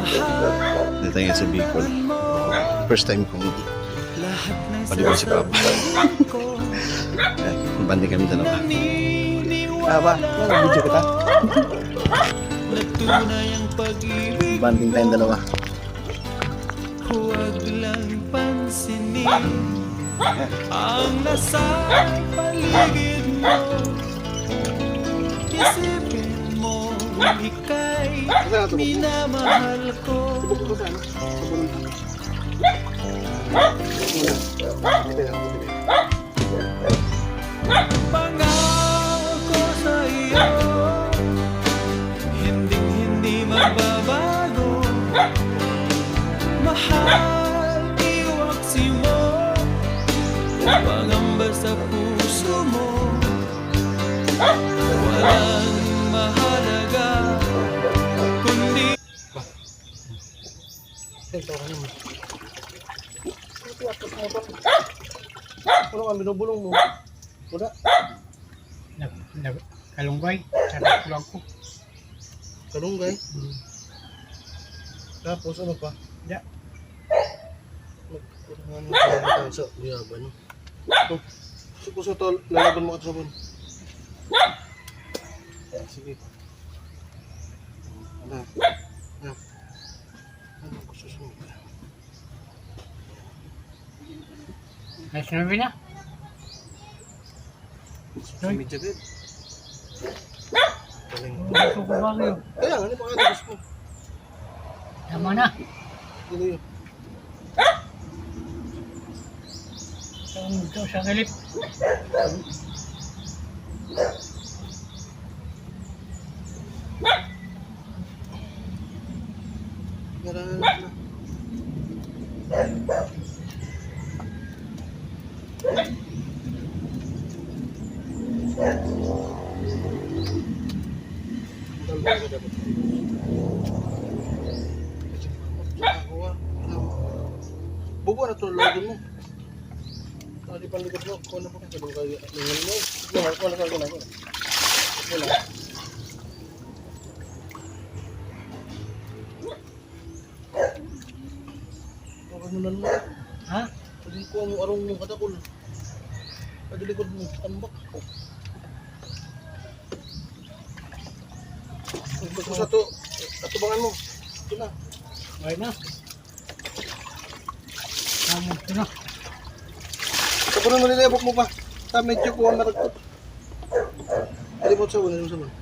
Dito tayo sa Bicol. First time kong palibot si Papa. Banding kami dalawa. Ba? Nag-video kita? Banding tayong dalawa. Huwag lang pansinin ang nasa paligid mo. Isipin mo ika'y minamahal ko. Pangako sa iyo, hindi magbabago. Mahal, iwaksi mo, pangamba sa puso mo. Walang mahalaga kundi Ano ang binubulong mo? Wala. Kalunggay, sarap lang ko. Kalunggay? Tapos ano pa? Ya. Magkurangan mo tayo sa liyaban. Ito. Suppose ito, lalaban mo ka sa sabon. Sige. Ano? Ano ko susunod? Ay, sinabi na. Sumid siya good. Galing. Gusto ko ba kayo? Kaya nga, ano pa kaya gusto mo? Tama na. Dito yun. Ito sa kalip. Garangan na. Bubo na ito, logon mo. Di panlikod mo, kung ano pa kasi doon kayo, lingon mo. Kung ano ka ginagawa. Wala. Huwag mo naman mo. Ha? Pwede ko ang arong mong katakol. Pwede likod mo, tambak. Pagpag mo sa ito, atubangan mo. Ito na. Okay na. Tama, ito na. Sa puno mo nilibok mo pa. Sa medyo kuha maragkot. Alipot sa ulan mo sa mga.